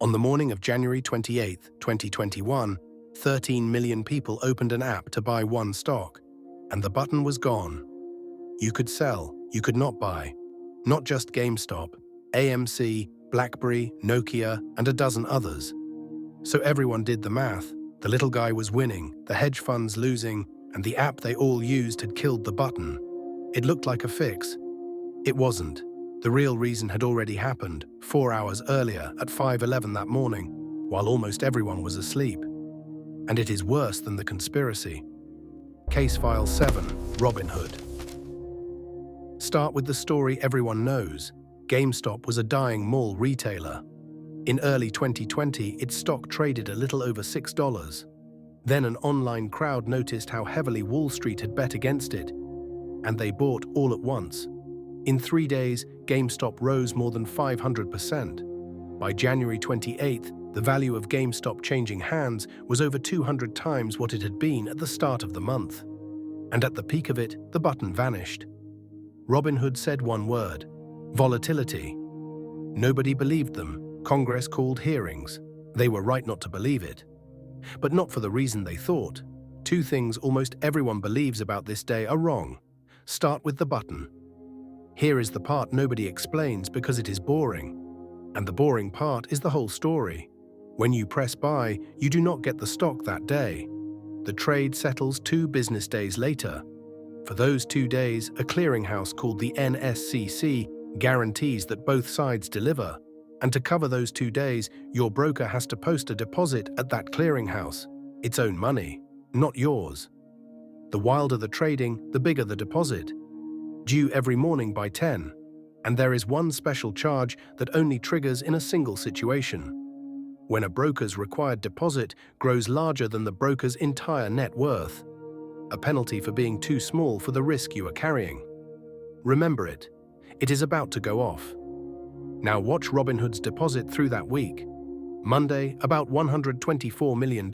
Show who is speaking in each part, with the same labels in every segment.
Speaker 1: On the morning of January 28, 2021, 13 million people opened an app to buy one stock, and the button was gone. You could sell, you could not buy. Not just GameStop, AMC, BlackBerry, Nokia, and a dozen others. So everyone did the math. The little guy was winning, the hedge funds losing, and the app they all used had killed the button. It looked like a fix. It wasn't. The real reason had already happened, 4 hours earlier at 5:11 that morning, while almost everyone was asleep. And it is worse than the conspiracy. Case File 7, Robinhood. Start with the story everyone knows. GameStop was a dying mall retailer. In early 2020, its stock traded a little over $6. Then an online crowd noticed how heavily Wall Street had bet against it, and they bought all at once. In 3 days, GameStop rose more than 500%. By January 28th, the value of GameStop changing hands was over 200 times what it had been at the start of the month. And at the peak of it, the button vanished. Robinhood said one word: volatility. Nobody believed them. Congress called hearings. They were right not to believe it. But not for the reason they thought. Two things almost everyone believes about this day are wrong. Start with the button. Here is the part nobody explains because it is boring. And the boring part is the whole story. When you press buy, you do not get the stock that day. The trade settles 2 business days later. For those 2 days, a clearinghouse called the NSCC guarantees that both sides deliver. And to cover those 2 days, your broker has to post a deposit at that clearinghouse. Its own money, not yours. The wilder the trading, the bigger the deposit. Due every morning by 10. And there is one special charge that only triggers in a single situation. When a broker's required deposit grows larger than the broker's entire net worth. A penalty for being too small for the risk you are carrying. Remember it. It is about to go off. Now watch Robinhood's deposit through that week. Monday, about $124 million.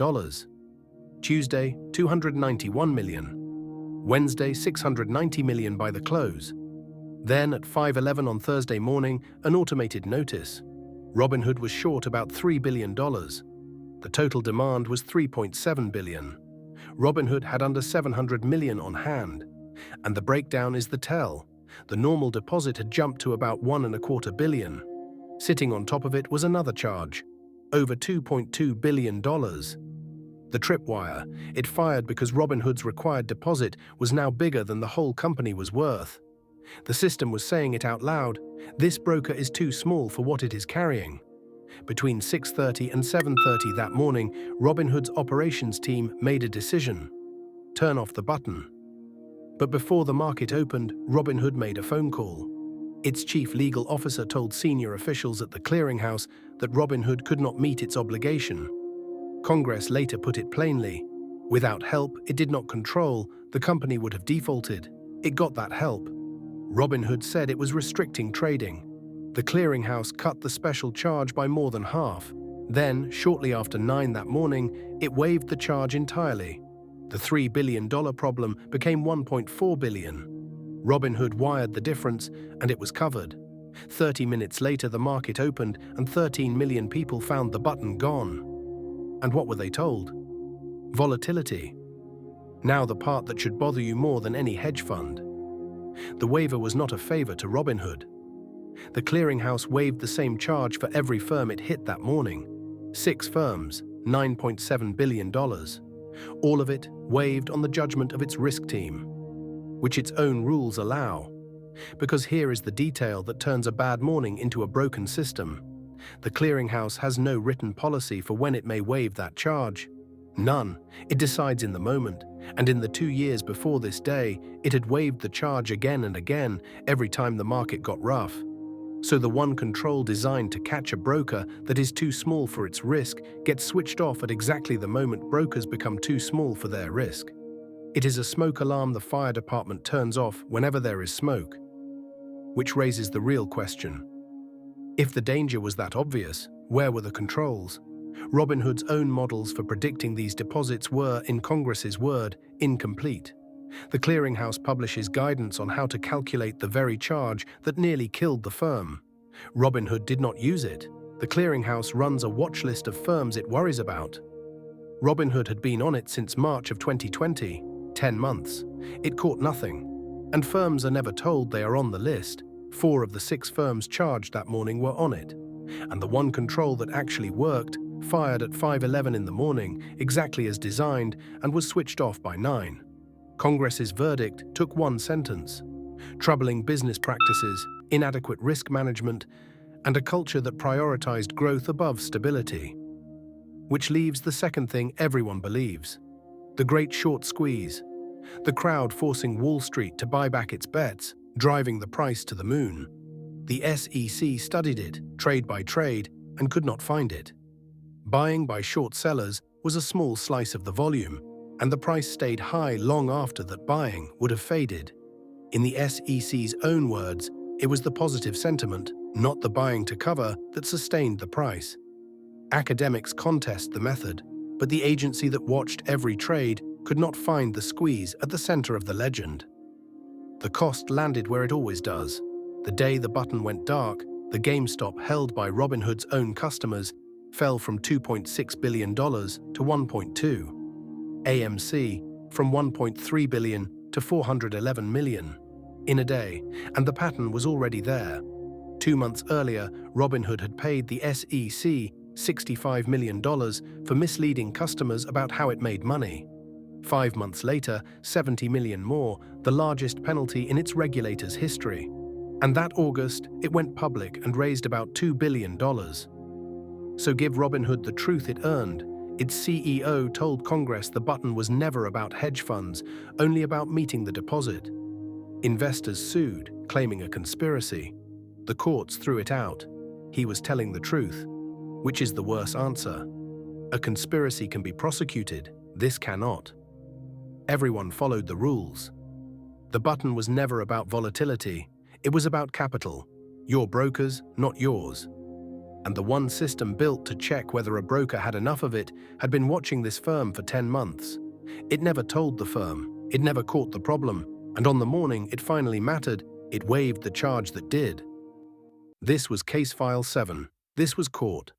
Speaker 1: Tuesday, $291 million. Wednesday, $690 million by the close. Then at 5:11 on Thursday morning, an automated notice. Robinhood was short about $3 billion. The total demand was $3.7 billion. Robinhood had under $700 million on hand. And the breakdown is the tell. The normal deposit had jumped to about $1.25 billion. Sitting on top of it was another charge, over $2.2 billion. The tripwire, it fired because Robinhood's required deposit was now bigger than the whole company was worth. The system was saying it out loud: this broker is too small for what it is carrying. Between 6:30 and 7:30 that morning, Robinhood's operations team made a decision: turn off the button. But before the market opened, Robinhood made a phone call. Its chief legal officer told senior officials at the clearinghouse that Robinhood could not meet its obligation. Congress later put it plainly: without help it did not control, the company would have defaulted. It got that help. Robinhood said it was restricting trading. The clearinghouse cut the special charge by more than half. Then, shortly after 9 that morning, it waived the charge entirely. The $3 billion problem became $1.4 billion. Robinhood wired the difference, and it was covered. 30 minutes later, the market opened, and 13 million people found the button gone. And what were they told? Volatility. Now the part that should bother you more than any hedge fund. The waiver was not a favor to Robinhood. The clearinghouse waived the same charge for every firm it hit that morning. 6 firms, $9.7 billion. All of it waived on the judgment of its risk team, which its own rules allow. Because here is the detail that turns a bad morning into a broken system. The clearinghouse has no written policy for when it may waive that charge. None. It decides in the moment, and in the 2 years before this day, it had waived the charge again and again every time the market got rough. So the one control designed to catch a broker that is too small for its risk gets switched off at exactly the moment brokers become too small for their risk. It is a smoke alarm the fire department turns off whenever there is smoke. Which raises the real question. If the danger was that obvious, where were the controls? Robinhood's own models for predicting these deposits were, in Congress's word, incomplete. The clearinghouse publishes guidance on how to calculate the very charge that nearly killed the firm. Robinhood did not use it. The clearinghouse runs a watch list of firms it worries about. Robinhood had been on it since March of 2020, 10 months. It caught nothing. And firms are never told they are on the list. 4 of the 6 firms charged that morning were on it. And the one control that actually worked fired at 5:11 in the morning, exactly as designed, and was switched off by 9. Congress's verdict took one sentence: troubling business practices, inadequate risk management, and a culture that prioritized growth above stability. Which leaves the second thing everyone believes: the great short squeeze. The crowd forcing Wall Street to buy back its bets, driving the price to the moon. The SEC studied it, trade by trade, and could not find it. Buying by short sellers was a small slice of the volume, and the price stayed high long after that buying would have faded. In the SEC's own words, it was the positive sentiment, not the buying to cover, that sustained the price. Academics contest the method, but the agency that watched every trade could not find the squeeze at the center of the legend. The cost landed where it always does. The day the button went dark, the GameStop held by Robinhood's own customers fell from $2.6 billion to $1.2. AMC from $1.3 billion to $411 million in a day, and the pattern was already there. 2 months earlier, Robinhood had paid the SEC $65 million for misleading customers about how it made money. 5 months later, $70 million more, the largest penalty in its regulator's history. And that August, it went public and raised about $2 billion. So give Robinhood the truth it earned. Its CEO told Congress the button was never about hedge funds, only about meeting the deposit. Investors sued, claiming a conspiracy. The courts threw it out. He was telling the truth. Which is the worse answer? A conspiracy can be prosecuted, this cannot. Everyone followed the rules. The button was never about volatility. It was about capital. Your brokers, not yours. And the one system built to check whether a broker had enough of it had been watching this firm for 10 months. It never told the firm. It never caught the problem. And on the morning it finally mattered, it waived the charge that did. This was Case File 7. This was court.